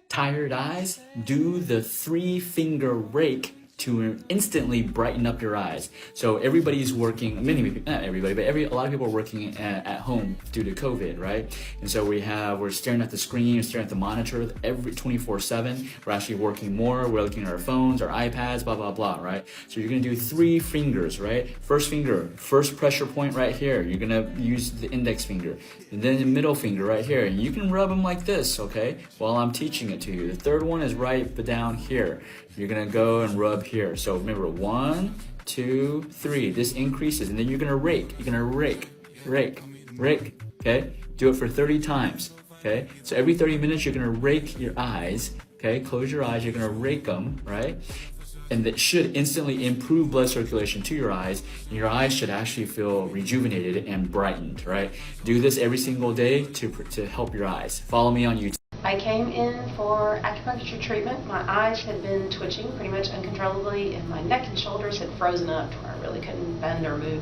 Tired eyes? Do the 3-finger rake to instantly brighten up your eyes. So everybody's working, not everybody, but a lot of people are working at home due to COVID, right? And so we're staring at the screen, we're staring at the monitor every 24/7. We're actually working more, we're looking at our phones, our iPads, blah, blah, blah, right? So you're gonna do 3 fingers, right? First finger, first pressure point right here. You're gonna use the index finger. And then the middle finger right here. And you can rub them like this, okay? While I'm teaching it to you. The third one is right down here. You're gonna go and rub here. So remember, 1, 2, 3. This increases, and then you're gonna rake. You're gonna rake, okay? Do it for 30 times, okay? So every 30 minutes, you're gonna rake your eyes, okay? Close your eyes, you're gonna rake them, right? And that should instantly improve blood circulation to your eyes, and your eyes should actually feel rejuvenated and brightened, right? Do this every single day to help your eyes. Follow me on YouTube. I came in for acupuncture treatment. My eyes had been twitching pretty much uncontrollably, and my neck and shoulders had frozen up to where I really couldn't bend or move.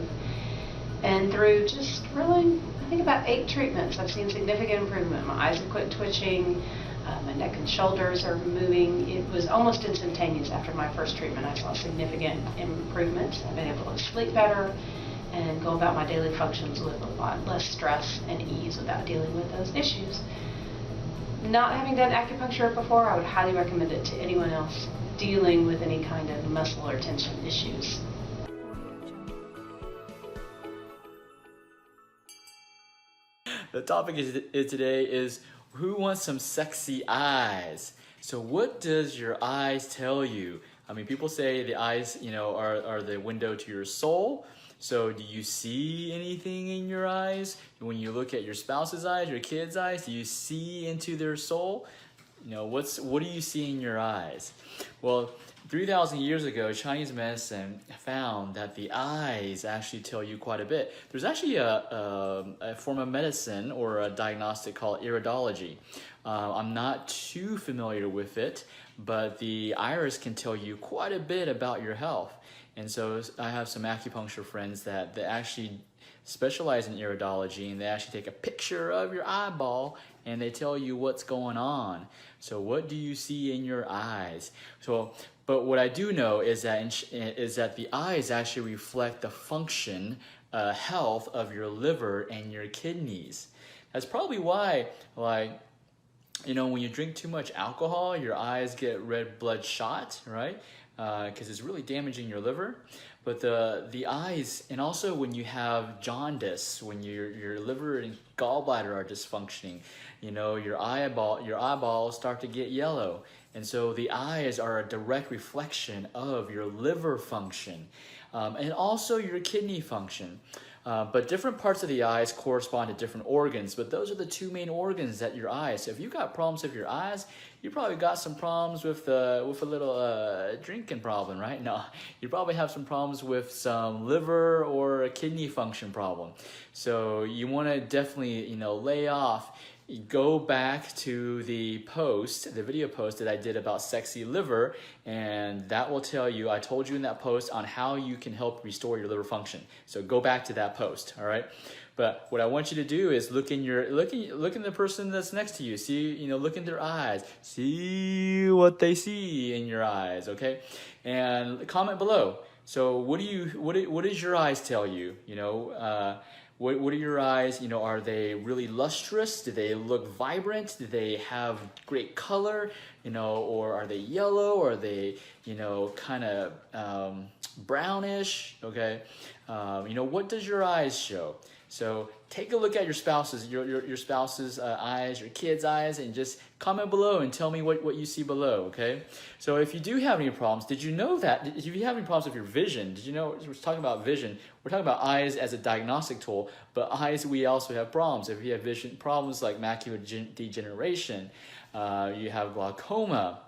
And through just really, I think about 8 treatments, I've seen significant improvement. My eyes have quit twitching, my neck and shoulders are moving. It was almost instantaneous after my first treatment. I saw significant improvements. I've been able to sleep better and go about my daily functions with a lot less stress and ease without dealing with those issues. Not having done acupuncture before, I would highly recommend it to anyone else dealing with any kind of muscle or tension issues. The topic today is who wants some sexy eyes? So what does your eyes tell you? I mean, people say the eyes, are the window to your soul. So do you see anything in your eyes? When you look at your spouse's eyes, your kid's eyes, do you see into their soul? What do you see in your eyes? Well, 3,000 years ago, Chinese medicine found that the eyes actually tell you quite a bit. There's actually a form of medicine or a diagnostic called iridology. I'm not too familiar with it, but the iris can tell you quite a bit about your health. And so I have some acupuncture friends that actually specialize in iridology, and they actually take a picture of your eyeball and they tell you what's going on. So what do you see in your eyes? But what I do know is that the eyes actually reflect the function, health of your liver and your kidneys. That's probably why, when you drink too much alcohol, your eyes get red bloodshot, right? Because it's really damaging your liver. But the eyes, and also when you have jaundice, when your liver and gallbladder are dysfunctioning, your eyeballs start to get yellow. And so the eyes are a direct reflection of your liver function, and also your kidney function. But different parts of the eyes correspond to different organs, but those are the 2 main organs that your eyes. So if you've got problems with your eyes, you probably got some problems with a little drinking problem, right? No, you probably have some problems with some liver or a kidney function problem. So you want to definitely, lay off. Go back to the video post that I did about sexy liver, and that will tell you, I told you in that post on how you can help restore your liver function. So go back to that post, all right? But what I want you to do is look in the person that's next to you. See, look in their eyes. See what they see in your eyes, okay? And comment below. So what does your eyes tell you? What are your eyes? Are they really lustrous? Do they look vibrant? Do they have great color? Or are they yellow? Or are they, kind of brownish? Okay. What does your eyes show? So take a look at your spouse's eyes, your kids' eyes, and just comment below and tell me what you see below, okay? So if you do have any problems, did you know that, if you have any problems with your vision, did you know, we're talking about vision, we're talking about eyes as a diagnostic tool, but eyes, we also have problems. If you have vision problems like macular degeneration, you have glaucoma,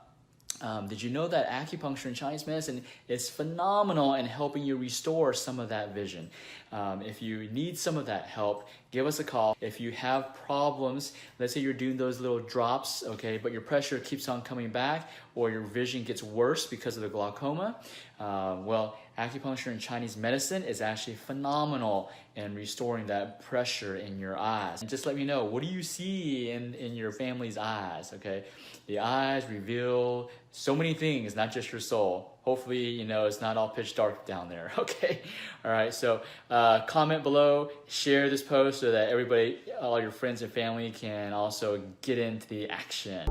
did you know that acupuncture in Chinese medicine is phenomenal in helping you restore some of that vision? If you need some of that help, give us a call. If you have problems, let's say you're doing those little drops, okay, but your pressure keeps on coming back, or your vision gets worse because of the glaucoma, well, acupuncture and Chinese medicine is actually phenomenal in restoring that pressure in your eyes. And just let me know, what do you see in your family's eyes, okay? The eyes reveal so many things, not just your soul. Hopefully, you know, it's not all pitch dark down there, okay? All right, so comment below, share this post so that everybody, all your friends and family can also get into the action.